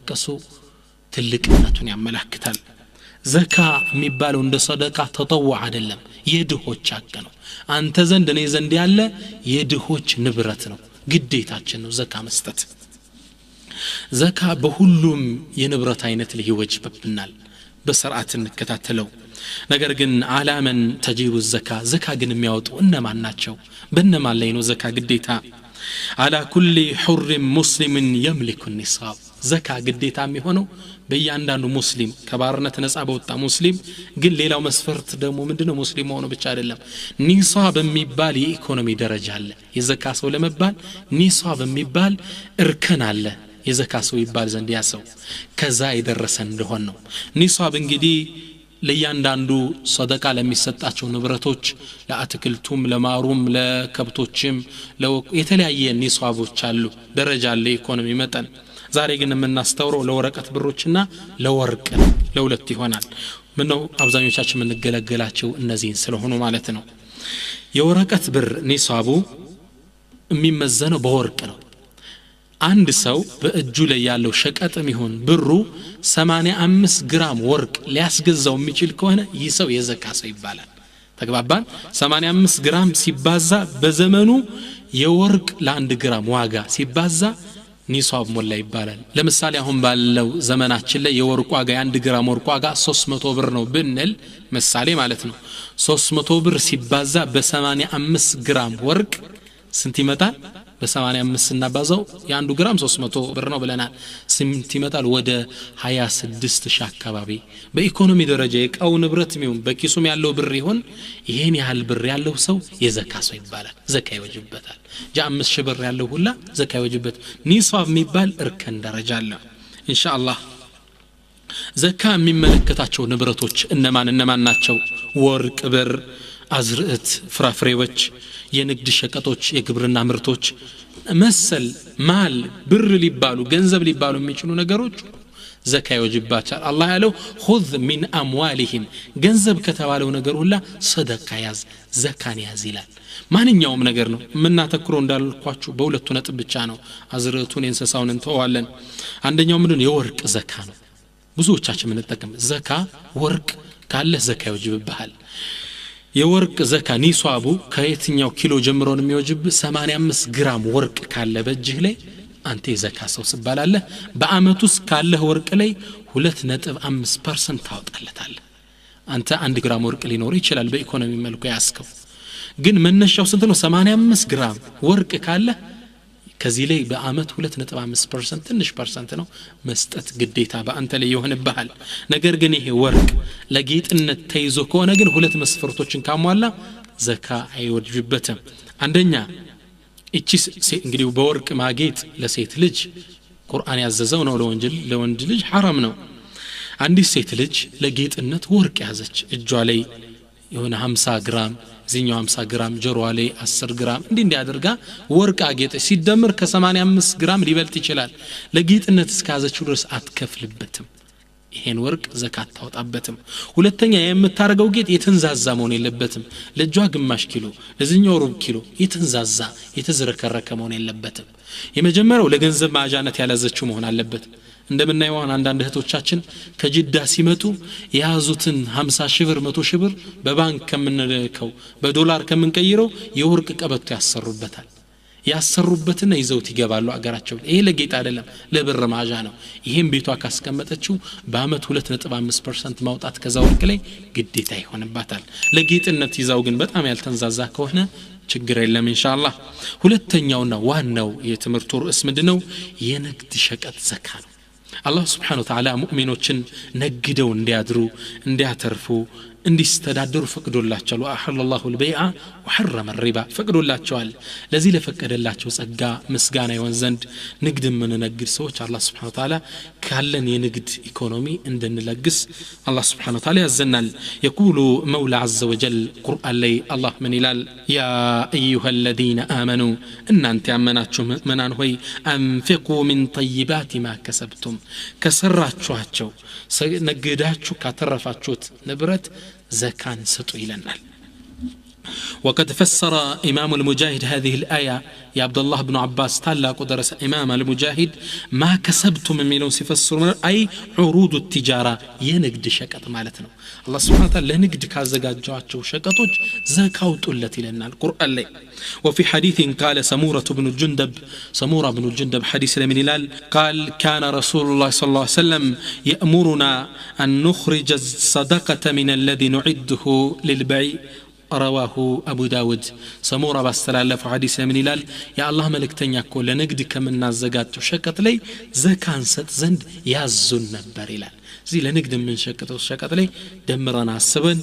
ቀሱ ትልቅነቱን ያመላክታል ዘካ የሚባለው እንደ ሰደቃ ተጠዋ አይደለም የድሆች ሐቅ ነው አንተ ዘንድ እኔ ዘንድ ያለ የድሆች ንብረት ነው ግዴታችን ነው ዘካ መስጠት ዘካ በሁሉም የንብረት አይነት ላይ ይወጅብናል በስርዓት እንከታተለው ነገር ግን አላመን ተጂቡ ዘካ ዘካ ግን የሚያወጡ እነማን ናቸው በእነማን ላይ ነው ዘካ ግዴታ على كل حر مسلم يملك النصاب ዘካ ግዴታ የሚሆነው በእያንዳንዱ ሙስሊም ከባርነት ነፃ በወጣ ሙስሊም ግን ሌላው መስፈርት ደግሞ ምንድነው ሙስሊም ሆኖ ብቻ አይደለም ኒሳብ የሚባል የኢኮኖሚ ደረጃ አለ የዘካ ሰው ለመባል ኒሳብ የሚባል እርከን አለ የዘካ ሰው ይባል ዘንድ ያ ሰው ከዛ የደረሰ እንደሆነ ነው ኒሳብ እንግዲህ ለያንዳንዱ ሰደቃ ለሚሰጣቸው ንብረቶች ለአትክልቱም ለማሩም ለከብቶችም የተለያየ ኒሳቦች አሉ ደረጃ አለ ኢኮኖሚ መጠን ዛሬ ግን የምናስተውረው ለወረቀት ብሮችና ለወርቅ ለሁለት ይሆናል ምነው አብዛኞቻችን የምንገለገላቸው እነዚህን ስለሆኑ ማለት ነው የወረቀት ብር ኒሳቡ የሚመዘነው በወርቅ ነው አንድ ሰው በእጁ ላይ ያለው ሸቀጥም ይሁን ብሩ 85 ግራም ወርቅ ሊያስገዛው የሚችል ከሆነ ይህ ሰው የዘካ ሰው ይባላል ተግባባን 85 ግራም ሲባዛ በዘመኑ የወርቅ ለ1 ግራም ዋጋ ሲባዛ ኒሳብ ሞላ ይባላል ለምሳሌ አሁን ባለው ዘመናችን ላይ የወርቅ ዋጋ የ1 ግራም ወርቅ ዋጋ 300 ብር ነው ብንል ምሳሌ ማለት ነው 300 ብር ሲባዛ በ85 ግራም ወርቅ ስንት ይመጣል በ85 እናባዛው የ1 ግራም 300 ብር ነው ብለናል ስንት ይመጣል ወደ 26 ሺህ አካባቢ በኢኮኖሚ ደረጃ የቃው ንብረት የሚሆን በኪሱም ያለው ብር ይሆን ይሄን ያህል ብር ያለው ሰው የዘካ ሰው ይባላል ዘካ ይወጅበታል ጃ5 ሺህ ብር ያለው ሁላ ዘካ ይወጅበት ኒሳብ የሚባል እርከን ደረጃ አለ ኢንሻአላህ ዘካ የሚመለከታቸው ንብረቶች እነማን ናቸው ወርቅ ብር አዝርዕት ፍራፍሬዎች የንግድ ሸቀጦች የግብርና ምርቶች መሰል ማል ብር ሊባሉ ገንዘብ ሊባሉ የሚችሉ ነገሮች ዘካ ይወጅባቸዋል አላህ ያለው خذ من اموالهم ገንዘብ ከተባለው ነገር ሁላ ሰደቃ ያዝ ዘካን ያዝ ይላል ማንኛውም ነገር ነው ምናተክሮ እንዳልኳችሁ በሁለቱ ነጥብ ብቻ ነው አዝርዕቱን እንሰሳውን እንተዋለን አንደኛው ምንድነው የወርቅ ዘካ ነው ብዙዎቻችን ምንጠቀም ዘካ ወርቅ ካለ ዘካ ይወጅብሃል የወርቅ ዘካ ኒሳቡ ከየትኛው ኪሎ ጀምሮ ነው የሚወጅብ 85 ግራም ወርቅ ካለ በእጅህ ላይ አንተ የዘካ ሰው ስባላለህ በአመት ውስጥ ካለ ወርቅ ላይ 2.5% ታወጣለታለህ አንተ 1 ግራም ወርቅ ሊኖር ይችላል በኢኮኖሚ መልኩ ያስከው ግን መነሻው ስንት ነው 85 ግራም ወርቅ ካለ ከዚህ ላይ በአመት 2.5% ትንሽ ፐርሰንት ነው መስጠት ግዴታ በአንተ ላይ ይሆንብሃል ነገር ግን ይሄ ወርቅ ለጌጥነት ተይዞ ከሆነ ግን ሁለት መስፈርቶችን ካሟላ ዘካ አይወጅበትም አንደኛ እቺ እንግዲህ በወርቅ ማጌጥ ለሴት ልጅ ቁርአን ያዘዘው ነው ለወንድ ልጅ حرام ነው አንዲት ሴት ልጅ ለጌጥነት ወርቅ ያዘች እጇ ላይ የሆነ 50 ግራም ዚኛው 50 ግራም ጆሮዋ ላይ 10 ግራም እንዲያደርጋ ወርቅ አጌጠ ሲደመር ከ85 ግራም ሊበልጥ ይችላል ለጌጥነት እስካዘችው ድረስ አትከፍልበትም ይሄን ወርቅ ዘካት ታወጣበትም ሁለተኛ የምታረገው ጌጥ የተንዛዛ መሆን የለበትም ለጇ ግማሽ ኪሎ ለዚኛው ሩብ ኪሎ የተንዛዛ የተዝረከረከ መሆን የለበትም የመጀመሪያው ለገንዘብ ማጃነት ያላዘችው መሆን አለበት እንደምናየው አንዳንድ እህቶቻችን ከጅዳ ሲመጡ ያዙትን 50 ሺህ ብር 100 ሺህ ብር በባንክ ከምንልከው በዶላር ከምንቀይረው የወርቅ ቀበቶ ያሰሩበትና ይዘውት ይገባሉ አገራቸው ይሄ ለጌጥ አይደለም ለብር ማጃ ነው ይሄን ቤቷ ካስቀመጠችው በአመት 2.5% ማውጣት ከዛ ወርቅ ላይ ግዴታ ይሆንባታል ለጌጥነት ይዛው ግን በጣም ያልተንዛዛ ከሆነ ችግር የለም ኢንሻአላህ ሁለተኛውና ዋናው የትምህርቱ ርዕስ ምንድነው የንግድ ሸቀጥ ዘካ ነው አላህ Subhanahu Wa Ta'ala ሙእሚኖችን ነግደው እንዲያድሩ እንዲያተርፉ እንዲስተዳደሩ ፈቅዶላቸዋል وأحل الله البيع وحرم الربا ፈቅዶላቸዋል ለዚህ ለፈቀደላቸው ጸጋ ምስጋና ይሆን ዘንድ ንግድ ምንነግድ ሰዎች አላህ Subhanahu Wa Ta'ala ካለን የንግድ ኢኮኖሚ እንድንለግስ አላህ Subhanahu Wa Ta'ala ያዘናል يقول مولى عز وجل قرآن لي الله من ይላል يا ايها الذين امنوا እናንተ ያመናችሁ ምእመናን ሆይ انفقوا من طيبات ما كسبتم ከሰራችኋቸው ነግዳችሁ ካተረፋችሁት ንብረት ዘካን ስጡ ይለናል وقد فسر إمام المجاهد هذه الآية يا عبد الله بن عباس تلاق درس إمام المجاهد ما كسبتم من ميلون سيفسر أي عروض التجارة ينقد شكت مالتنا الله سبحانه وتعالى لنقد كازقات جواتشو شكتوج زكاوت التي لنا القرآن لي وفي حديث قال سمورة بن الجندب حديث من الهلال قال كان رسول الله صلى الله عليه وسلم يأمرنا أن نخرج الصدقة من الذي نعده للبيع رواه أبو داود سمورة باستلالف حديث من الهلال يا الله ملكتني أقول لنقد كمن الزكاة شكت لي زكاة ست زند يازن نبر الهلال زي لنقد من شكت لي دمرنا السبن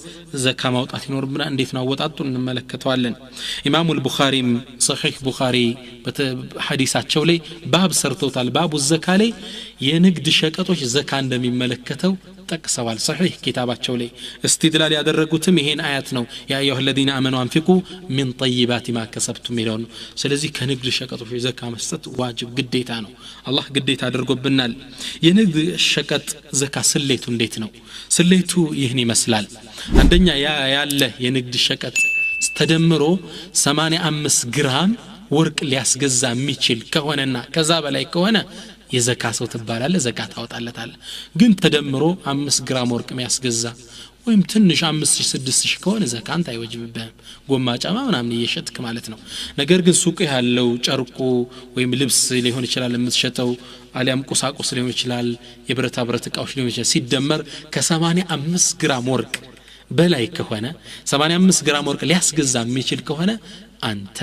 زكاة موطات نوربنا انديثنا وطاتو نملكتوا لنا إمام البخاري صحيح بخاري حديثات شولي باب سرتوتال باب الزكاة لي ينقد شكتوش زكاة اندم يملكتو تكسوال صحيح كتاباتشو لي استدلال ያደረጉትም ይሄን አያት ነው ያ አዩሃ الذين آمنوا انفقوا من طيبات ما كسبتم ሚለውን ስለዚህ ከንግድ ሸቀጦች ዘካ መስጠት ዋጅብ ግዴታ ነው አላህ ግዴታ አድርጎብናል የንግድ ሸቀጥ ዘካ ስሌቱ እንዴት ነው ስሌቱ ይህን ይመስላል አንደኛ ያለ የንግድ ሸቀጥ ተደምሮ 85 ግራም ወርቅ ሊያስገዛ የሚችል ከሆነና ከዛ በላይ ከሆነ የዘካ ሰው ተባላለ ዘካ ታወጣለታል ግን ተደምሮ 5 ግራም ወርቅ የሚያስገዛ ወይም ትንሽ 5-6 ከሆነ ዘካ አንተ አይወጅብህም ጎማ ጫማ ምናምን እየሸጥክ ማለት ነው ነገር ግን ሱቅ ያለው ጨርቁ ወይም ልብስ ሊሆን ይችላል የምትሸጠው አሊያም ቁሳቁስ ሊሆን ይችላል የብረታ ብረት ዕቃዎች ሊሆን ይችላል ሲደመር ከ85 ግራም ወርቅ በላይ ከሆነ 85 ግራም ወርቅ ሊያስገዛ የሚችል ከሆነ አንተ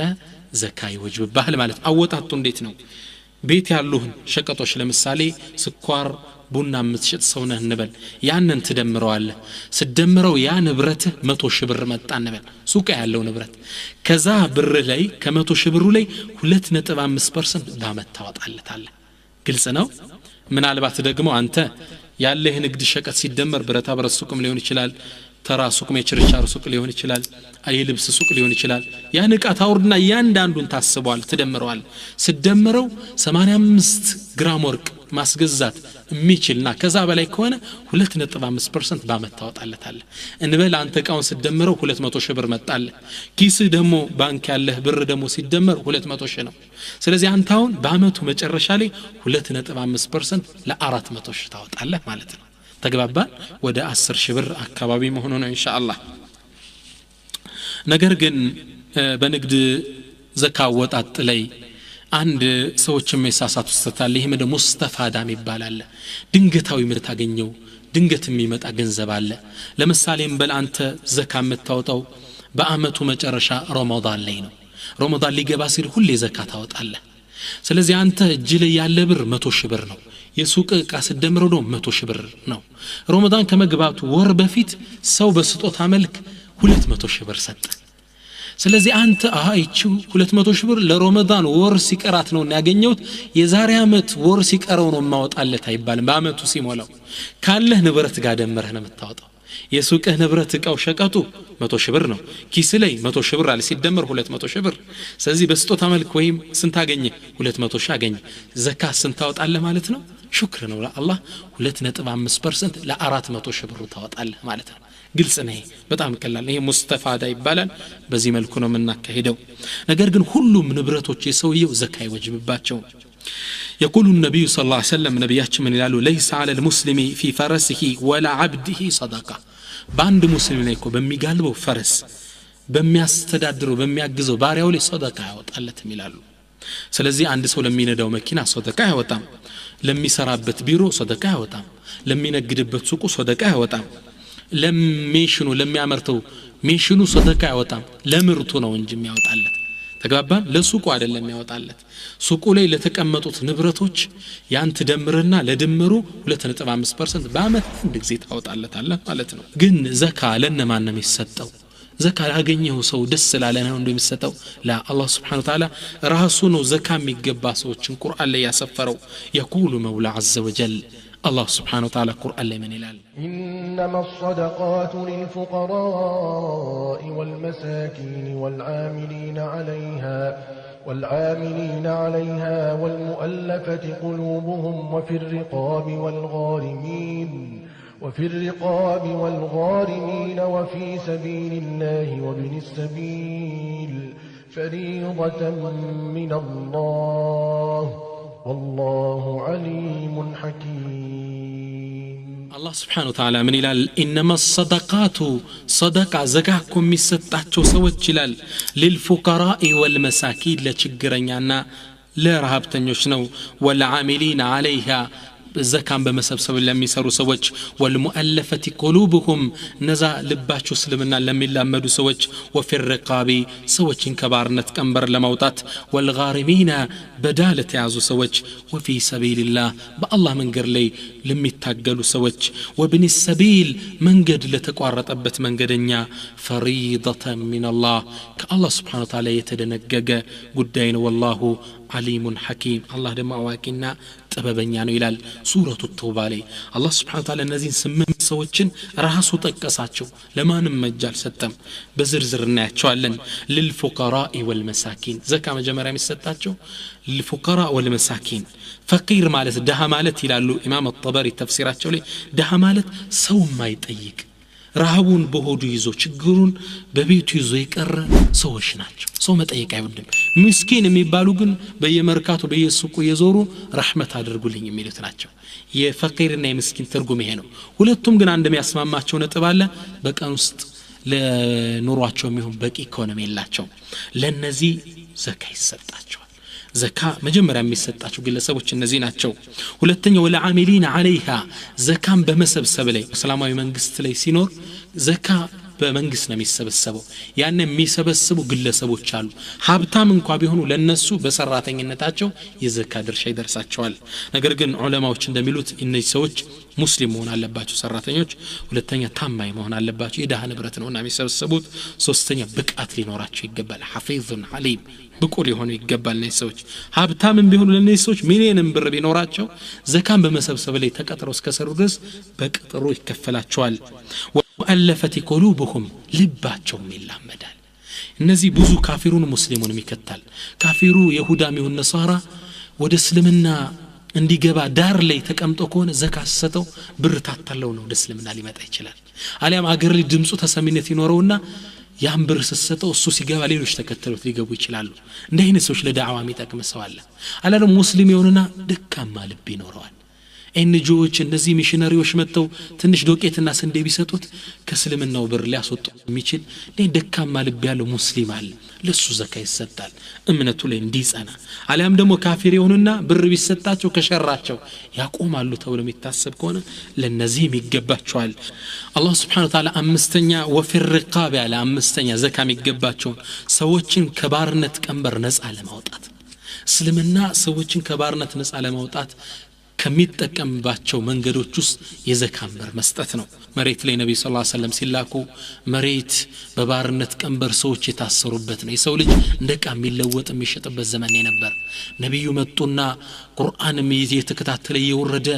ዘካ ይወጅብሃል ማለት አወጣጡ እንዴት ነው ቤት ያሉህን ሸቀጦች ለምሳሌ ስኳር ቡና የምትሸጥ ሰው ነህ እንበል ያንን ትደምረዋለህ ስደምረው ያ ንብረትህ 100 ሺህ ብር መጣ እንበል ሱቅ ያለው ንብረት ከዛ ብር ላይ ከ100 ሺህ ብሩ ላይ 2.5% በአመት ታወጣለታለህ ግልጽ ነው ምናልባት ደግሞ አንተ ያለህ ንግድ ሸቀጥ ሲደመር ብረታ ብረት ሱቅም ሊሆን ይችላል ተራ ሱቅ የችርቻሮ ሱቅ ሊሆን ይችላል የልብስ ሱቅ ሊሆን ይችላል ያን ዕቃ ታውርድና ያንዳንዱን ታስበዋል ትደምረዋል ስደምረው 85 ግራም ወርቅ ማስገዛት የሚችልና ከዛ በላይ ከሆነ 2.5% በአመት ታወጣለታለህ እንበል አንተ ዕቃውን ስደምረው 200 ሺህ ብር መጣለ ኪስ ደግሞ ባንክ ያለህ ብር ደግሞ ሲደመር 200 ሺህ ነው ስለዚህ አንተ አሁን በአመቱ መጨረሻ ላይ 2.5% ለ400 ሺህ ታወጣለህ ማለት ነው ተግባባን ወደ 10 ሺህ ብር አካባቢ መሆኑ ነው ኢንሻአላህ ነገር ግን በንግድ ዘካ ወጣጥ ላይ አንድ ሰዎችም የሳሳቱ ስተታል ይሄ ምንድነው ሙስተፋዳም ይባላል ድንገታዊ ምርት አገኘው ድንገት የሚመጣ ገንዘብ አለ ለምሳሌ እንበል አንተ ዘካ የምታወጣው በአመቱ መጨረሻ ረመዳን ላይ ነው ረመዳን ሊገባ ሲል ሁሌ ዘካ ታወጣለህ ስለዚህ አንተ እጅ ላይ ያለ ብር 100 ሺህ ብር ነው የሱቅ ዕቃ ስደምረው ነው 100 ሺህ ብር ነው ረመዳን ከመግባቱ ወር በፊት ሰው በስጦታ መልክ 200 ሺህ ብር ሰጠ ስለዚህ አንተ አይቺው 200 ሺህ ብር ለረመዳን ወር ሲቀራት ነው ያገኘውት የዛሬ አመት ወር ሲቀረው ነው ማወጣለት አይባልም በአመቱ ሲሞላው ካለህ ንብረት ጋር ደምረህ ነው የምታወጣው የሱቅህ ንብረት ዕቃው ሸቀጡ 100 ሺህ ብር ነው ኪስ ላይ 100 ሺህ ብር አለ ሲደመር 200 ሺህ ብር ስለዚህ በስጦታ መልክ ወይም ስንት አገኘ 200 ሺህ አገኘ ዘካ ስንት ታወጣለህ ማለት ነው ሹክር ነው ለአላህ 2.5% ለ400 ሺህ ብር ታወጣለህ ማለት ነው ግልጽ ነው በጣም ቀላል ይሄ ሙስተፋዳ ይባላል በዚህ መልኩ ነው የምናካሂደው ነገር ግን ሁሉም ንብረቶች የሰውየው ዘካ ይወጅብባቸው يقول النبي صلى الله عليه وسلم نبياتنا من قالوا ليس على المسلم في فرسه ولا عبده صدقه باند مسلم ላይ በሚጋልበው ፈረስ በሚያስተዳድረው በሚያግዘው ባሪያው ላይ صدقه ያወጣለትም ይላሉ ስለዚህ አንድ ሰው ለሚነዳው መኪና صدقه ያወጣም ለሚሰራበት ቢሮ صدقه ያወጣም ለሚነግድበት ሱቁ صدقه ያወጣም ለሚሽኑ ለሚያመርተው ሚሽኑ صدقه ያወጣም ለምርቱ ነው እንጂ የሚያወጣለት ተግባባን ለሱቁ አይደለም ያወጣለት ሱቁ ላይ ለተቀመጡት ንብረቶች ያንተ ደምርና ለድምሩ 2.5% በአመት አንድ ጊዜ ታወጣለታለህ ማለት ነው ግን ዘካ ለነማን ነው የሚሰጠው ዘካ ያገኘው ሰው ደስ ስላለ ነው እንደሚሰጠው ላ አላህ Subhanahu Wa Ta'ala ራሱ ነው ዘካ የሚገባ ሰዎችን ቁርአን ላይ ያሰፈረው يقول مولى عز وجل الله سبحانه وتعالى قرآن لمن الال إنما الصدقات للفقراء والمساكين والعاملين عليها والمؤلفة قلوبهم وفي الرقاب وفي الرقاب والغارمين وفي سبيل الله وابن السبيل فريضة من الله والله عليم حكيم. الله سبحانه وتعالى من إلال إنما الصدقات صدقة زكاكم مستحتو سوت جلال للفقراء والمساكين لتشجرنيانا لا رهبتن يشنو والعاملين عليها زكام بمسبسب لم يسروا سوج والمؤلفة قلوبهم نزا لباچو سلمنا لم يلامدوا سوج وفي الرقاب سوج كبارنت كمبر لموتات والغارمين بدالة يعزو سوج وفي سبيل الله بالله من قرلي لم يتاقلوا سوج وابن السبيل من قد لتقوارت أبت من قدنيا فريضة من الله كالله سبحانه وتعالى يتدنقق قدين والله عليم حكيم. الله دم أواكينا تبابنيا نو إلال سورة التوبة لي الله سبحانه وتعالى النزين سمم سوچن راسو تقساتشو لما نمجال ستم بزرزرنا يتشوالن للفقراء والمساكين زكاة مجمرة مستاتشو للفقراء والمساكين فقير مالت دها مالت إلالو إمام الطبري تفسيراتشو لي دها مالت سو ما يتأيك رهبون بهودو يزو چگرون ببيتو يزو يقر سوش ناچو سو متأيك አይወድም مسكين የሚባሉ ግን በየመርካቱ በየሱቁ የዞሩ ረህመት አድርጉልኝ የሚሉት ናቸው። የፈቂርና የምስኪን ትርጉም ይሄ ነው። ሁለቱም ግን አንድ የሚያስማማቸው ነጥብ አለ። በቀን ውስጥ ለኑሯቸው የሚሆን በቂ ኢኮኖሚ የላቸው ለነዚህ ዘካ ይሰጣቸዋል። ዘካ መጀመሪያ የሚሰጣቸው ግለሰቦች እነዚህ ናቸው። ሁለተኛው ወለዓሚሊን عليها ዘካን በመሰብሰብ ላይ እስላማዊ መንግስት ላይ ሲኖር ዘካ በመንግስት ነው የሚሰበሰበው። ያን የሚሰበስቡ ግለሰቦች አሉ። ሀብታም እንኳን ቢሆኑ ለነሱ በሰራተኝነታቸው የዘካ ድርሻ ይደርሳቸዋል። ነገር ግን ዑለማዎች እንደሚሉት እነዚህ ሰዎች ሙስሊም መሆን አለባቸው ሰራተኞች። ሁለተኛ ታማኝ መሆን አለባቸው። የዳህ ንብረት ነውና የሚሰበሰቡት። ሶስተኛ ብቃት ሊኖራቸው ይገባል። ሐፊዙን ሐሊም ብቁ ሊሆኑ ይገባል። እነዚህ ሰዎች ሀብታምም ቢሆኑ ለነዚህ ሰዎች ሚሊዮንም ብር ቢኖራቸው ዘካን በመሰብሰብ ላይ ተቀጥረው እስከሰሩ ድረስ በቅጥሩ ይከፈላቸዋል። ወአለፈት قلوبهم ልባቸው ይላመዳል። እነዚህ ብዙ ካፊሩን ሙስሊሙን ይከታል። ካፊሩ ይሁዳም ይሁን ነሳራ ወደ እስልምና እንዲገባ ዳር ላይ ተቀምጦ ከሆነ ዘካ ሰጠው ብር ታታለው ነው ወደ እስልምና ሊመጣ ይችላል። አሊያም አገር ላይ ድምጹ ተሰሚነት ይኖረውና ያን ብር ሰጠው እሱ ሲገባ ሌሎች ተከተሉት ሊገቡ ይችላሉ። እንደ አይነት ሰዎች ለዳዕዋ የሚጠቅም ሰው አለ። አላለም ሙስሊም የሆነና ደካማ ልብ ይኖረዋል። ኤንጂኦዎች እነዚህ ሚሽነሪዎች መጥተው ትንሽ ዶቄትና ስንዴ ቢሰጡት ከእስልምናው ብር ሊያስወጡ የሚችል ደካማ ልብ ያለው ሙስሊም አለ። ለሱ ዘካ ይሰጣል እምነቱ ላይ እንዲጸና። አሊያም ደግሞ ካፊር የሆኑና ብር ቢሰጣቸው ከሸራቸው ያቆማሉ ተብሎ የሚታሰብ ከሆነ ለነዚህም ይገባቸዋል። አላህ Subhanahu Wa Ta'ala አምስተኛ ወፊ الرقاب ያለ አምስተኛ ዘካ የሚገባቸው ሰዎችን ከባርነት ቀንበር ነፃ ለማውጣት እስልምና ሰዎችን ከባርነት ነፃ ለማውጣት ከሚጠቀምባቸው መንገዶች ውስጥ የዘካን ብር መስጠት ነው። መሬት ላይ ነብዩ ሰለላሁ ዐለይሂ ወሰለም ሲላኩ መሬት በባርነት ቀንበር ሰዎች የታሰሩበት ነው። የሰው ልጅ እንደቃ የሚለወጥ የሚሸጥበት ዘመን ነበር። ነብዩ መጡና ቁርአንም እየተከታተለ እየወረደ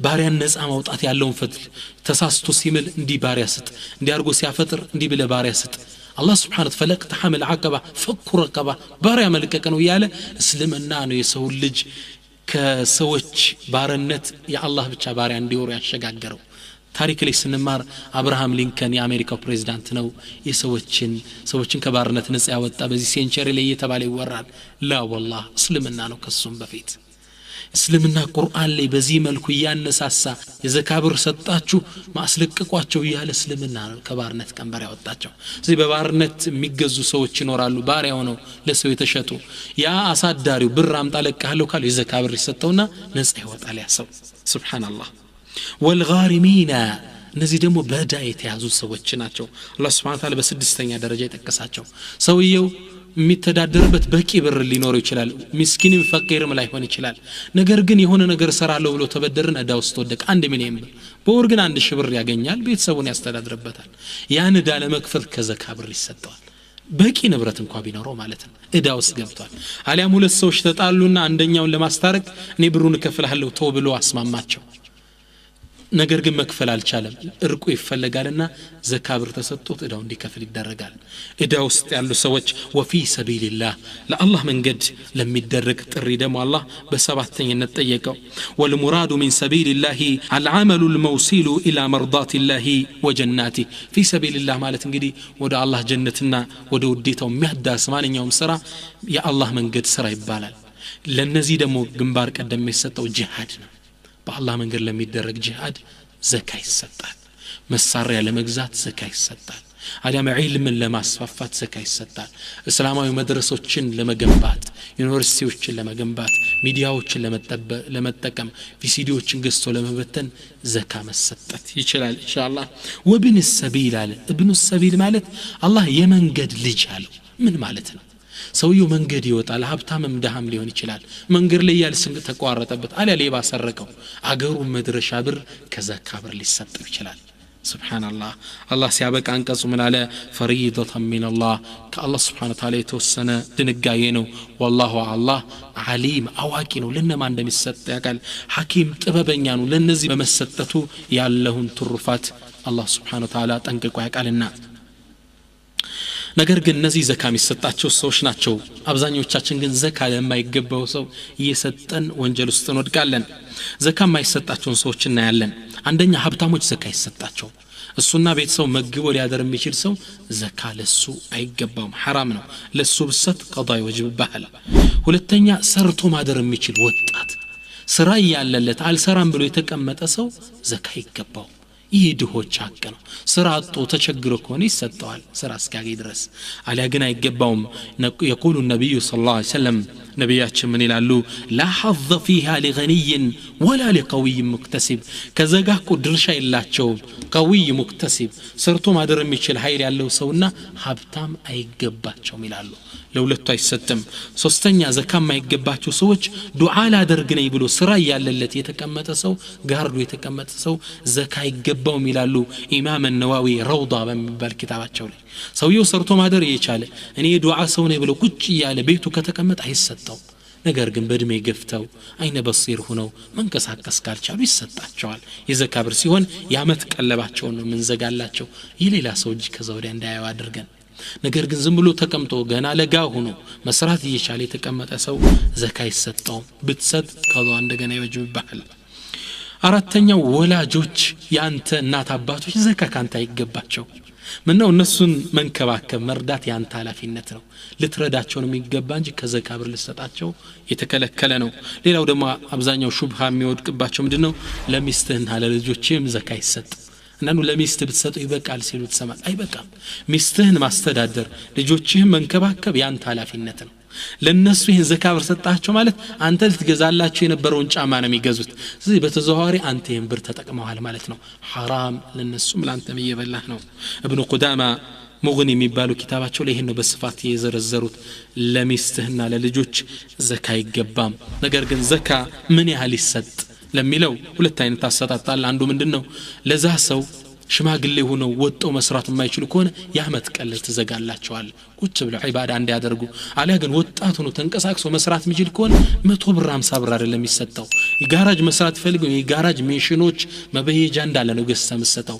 ባሪያን ነፃ ማውጣት ያለውን ፈትል ተሳስቶ ሲምል እንዲ ባሪያ ስጥ እንዲያርጎ ሲያፈጥር እንዲ ብለ ባሪያ ስጥ الله سبحانه وتعالى تحمل عقبة فك رقبة باريا ملكك ነው ያለ እስልምና ነው የሰው ልጅ ከሰዎች ባርነት የአላህ ብቻ ባሪያ እንዲወሩ ያሸጋገረው። ታሪክ ላይ ስንማር አብርሃም ሊንከን የአሜሪካው ፕሬዝዳንት ነው ሰዎችን ከባርነት ነፃ ያወጣ በዚህ ሴንቸሪ ላይ እየተባለ ይወራል። ላ والله እስልምና ነው ከሱም በፊት እስልምና ቁርአን ላይ በዚህ መልኩ ያነሳሳ የዘካ ብር ሰጣችሁ ማስለቀቋቸው ያለ እስልምና ነው ከባርነት ቀንበር ያወጣቸው። ስለዚህ በባርነት የሚገዙ ሰዎች ይኖራሉ ባሪያ ሆነው ለሰው የተሸጡ። ያ አሳዳሪው ብር አምጣ ለቀሃለው ካለ የዘካ ብር ይሰጠውና ነፃ ይወጣል ያ ሰው። ሱብሃንአላህ። ወልጋሪሚና እነዚህ ደግሞ በዕዳ የተያዙ ሰዎች ናቸው። አላህ Subhanahu Wa Ta'ala በስድስተኛ ደረጃ ይጠቀሳቸው። ሰውየው የሚተዳደርበት በቂ ብር ሊኖር ይችላል። ምስኪንም ፈቂርም ላይሆን ይችላል። ነገር ግን የሆነ ነገር ሰራለው ብሎ ተበደረን ዕዳ ውስጥ ወደቀ 1 ሚሊዮን ብር። በወር ግን 1000 ብር ያገኛል። ቤተሰቡን ያስተዳድርበታል። ያን ዕዳ ለመክፈል ከዘካ ብር ይሰጠዋል። በቂ ንብረት እንኳን ቢኖረው ማለት ነው። ዕዳ ውስጥ ገብቷል። አሊያም ሁለት ሰዎች ተጣሉና አንደኛውን ለማስታረቅ እኔ ብሩን እከፍልሃለሁ ተው ብሎ አስማማቸው። ነገር ግን መክፈል አልቻለም እርቁ ይፈልጋልና ዘካ ብር ተሰጥቶት እዳው እንዲከፍል ይደረጋል እዳ ውስጥ ያሉ ሰዎች ወፊ ሰቢልላህ ለአላህ መንገድ ለሚደረግ ጥሪ ደግሞ አላህ በሰባተኛነት ጠየቀው ወልሙራዱ ሚን ሰቢልላህ አልዓመሉ الموصل الى مرضات الله وجناته في سبيل الله ማለት እንግዲህ ወደ አላህ ጀነትና ወደ ውዴታው የሚያዳስ ማንኛውም ስራ የአላህ መንገድ ስራ ይባላል ለነዚህ ደግሞ ግንባር ቀደም የሚሰጠው ጂሃድ ነው በአላህ መንገድ ለሚደረግ ጂሃድ ዘካ ይሰጣል መሳሪያ ለመግዛት ዘካ ይሰጣል አዳም ዒልምን ለማስፋፋት ዘካ ይሰጣል እስላማዊ መድረሶችን ለመገንባት ዩኒቨርሲቲዎችን ለመገንባት ሚዲያዎችን ለመጠቀም ቪሲዲዎችን ገዝቶ ለመበተን ዘካ መሰጠት ይችላል ኢንሻአላህ ወብን السبيل አለ ابن السبيل ማለት አላህ የመንገድ ልጅ አለው ምን ማለት ነው ሰውየው መንገድ ይወጣል ሀብታምም ደሃም ሊሆን ይችላል መንገድ ላይ ያለ ስንቅ ተቋረጠበት አለ ሌባ ሰረቀው አገሩ መድረሻ ብር ከዘካ ብር ሊሰጠው ይችላል ሱብሃንአላህ አላህ ሲያበቃ አንቀጹ ምን አለ ፈሪደተን ሚን አላህ ከአላህ ሱብሃነሁ ወተዓላ የተወሰነ ድንጋጌ ነው ወላሁ አላህ ዓሊም አዋቂ ነው ለነማን እንደሚሰጥ ያውቃል ሐኪም ጥበበኛ ነው ለነዚህ በመሰጠቱ ያለውን ትሩፋት አላህ ሱብሃነሁ ወተዓላ ጠንቅቆ ያውቃልና ነገር ግን እነዚህ ዘካ የሚሰጣቸው ሰዎች ናቸው አብዛኞቻችን ግን ዘካ ለማይገባው ሰው እየሰጠን ወንጀል ውስጥ እንወድቃለን ዘካ የማይሰጣቸውን ሰዎች እናያለን አንደኛ ሀብታሞች ዘካ ይሰጣቸው እሱና ቤተሰው መግቦ ሊያደር የሚችል ሰው ዘካ ለሱ አይገባውም ሐራም ነው ለሱ ብሰጥ ቀዳ ይወጅብሃል ሁለተኛ ሰርቶ ማደር የሚችል ወጣት ስራ ያለለት አልሰራም ብሎ የተቀመጠ ሰው ዘካ ይገባው ይህ ድሆች ሐቅ ነው ስራ አጥቶ ተቸግሮ ከሆነ ይሰጣዋል ስራ እስኪያገኝ ድረስ አሊያ ግን አይገባውም يقول النبي صلى الله عليه وسلم ነብያችን ምን ይላሉ لا حظ فيها لغني ولا لقوي مكتسب ከዘጋኩ ድርሻ የላቸው قوي مكتسب ሰርቶ ማደር የሚችል ኃይል ያለው ሰውና ሀብታም አይገባቸውም ይላሉ ለሁለቱ አይሰጥም ሶስተኛ ዘካ የማይገባቸው ሰዎች ዱዓ ላደርግ ነኝ ብሎ ስራ ያለለት የተቀመጠ ሰው ጋርዶ የተቀመጠ ሰው ዘካ አይገባውም ይላሉ ኢማም ነዋዊ ረውዳ በሚባል ኪታባቸው ላይ ሰውየው ሰርቶ ማደር የቻለ እኔ ዱዓ ሰው ነኝ ብሎ ቁጭ ያለ ቤቱ ከተቀመጠ አይሰጣው ነገር ግን በእድሜ ገፍተው አይነ በሲር ሆነው መንቀሳቀስ ካልቻሉ ይሰጣቸዋል የዘካ ብር ሲሆን ያመት ቀለባቸውን ነው ምንዘጋላቸው የሌላ ሰው እጅ ከዛ ወዲያ እንዳያዩ አድርገን ነገር ግን ዝም ብሎ ተቀምጦ ገና ለጋ ሆኖ መስራት እየቻለ የተቀመጠ ሰው ዘካ ይሰጣው ብትሰጥ ከዛ እንደገና ይወጅብሃል አራተኛው ወላጆች ያንተ እናት አባቶች ዘካ ካንተ አይገባቸው ምነው እነሱን መንከባከብ መርዳት ያንተ ኃላፊነት ነው ልትረዳቸው ነው የሚገባ እንጂ ከዘካ ብር ልትሰጣቸው የተከለከለ ነው ሌላው ደግሞ አብዛኛው ሹብሃ የሚወድቅባቸው ምንድነው ለሚስትህና ለልጆችህም ዘካ ይሰጥ እናኑ ለሚስት ብትሰጡ ይበቃል ሲሉ ተሰማል አይበቃም ሚስትህን ማስተዳደር ልጆችህን መንከባከብ ያንተ ኃላፊነት ነው ለነሱ ይሄን ዘካ ብር ሰጣቸው ማለት አንተ ልትገዛላቸው የነበረውን ጫማ ነው የሚገዙት ስለዚህ በተዘዋዋሪ አንተ ይሄን ብር ተጠቅመዋል ማለት ነው ሐራም ለነሱም ላንተም እየበላህ ነው ابن قدامة ሙግኒ የሚባሉ ኪታባቸው ላይ ይሄን ነው በስፋት የዘረዘሩት ለሚስትህና ለልጆች ዘካ ይገባም ነገር ግን ዘካ ምን ያህል ይሰጥ ለሚለው ሁለት አይነት አሰጣጣል አንዱ ምንድነው ለዛ ሰው ሽማግሌ ሆነው ወጣው መስራት የማይችሉ ከሆነ ያመት ቀለል ተዘጋላቸዋል ቁጭ ብለው ዒባዳ እንዲያደርጉ አሊያ ግን ወጣት ሆኖ ተንቀሳቅሶ መስራት የሚችል ከሆነ 100 ብር 50 ብር አይደለም የሚሰጠው ጋራጅ መስራት ፈልገው የጋራጅ ሜሽኖች መበየጃ እንዳለ ነው ገዝተህ የምትሰጠው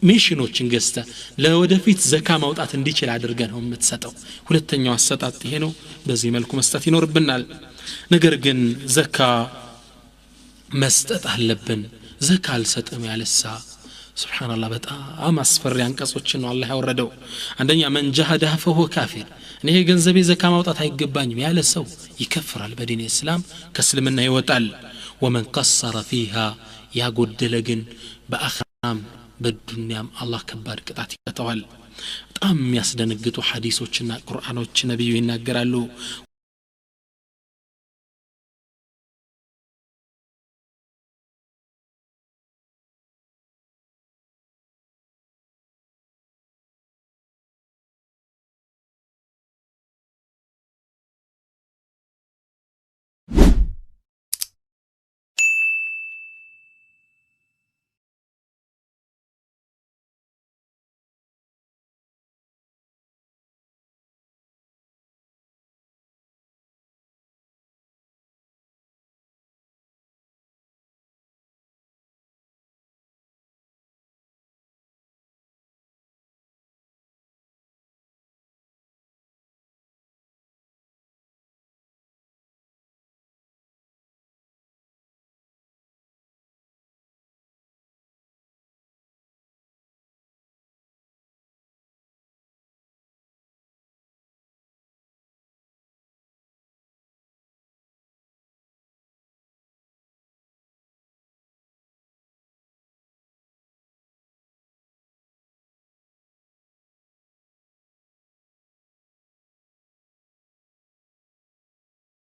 ሜሽኖችን ገዝተህ ለወደፊት ዘካ ማውጣት እንዲችል አድርገህ ነው የምትሰጠው ሁለተኛው አሰጣጥ ይሄ ነው በዚህ መልኩ መስጠት ይኖርብናል ነገር ግን ዘካ መስጠት አለብን ዘካ አልሰጠም ያለሳ ሱብሃንአላህ በጣም አስፈሪ አንቀጾችን ነው አላህ ያወረደው አንደኛ من جحده فهو كافر እኔ ገንዘቤ ዘካ ማውጣት አይገባኝም ያለ ሰው ይከፍራል በዲን እስላም ከእስልምና ይወጣል ومن قصر فيها ያጎደለ ግን በአኺራም በዱንያም አላህ ከባድ ቅጣት ይቀጣዋል በጣም የሚያስደነግጡ ሐዲሶችና ቁርአኖች ነብዩ ይናገራሉ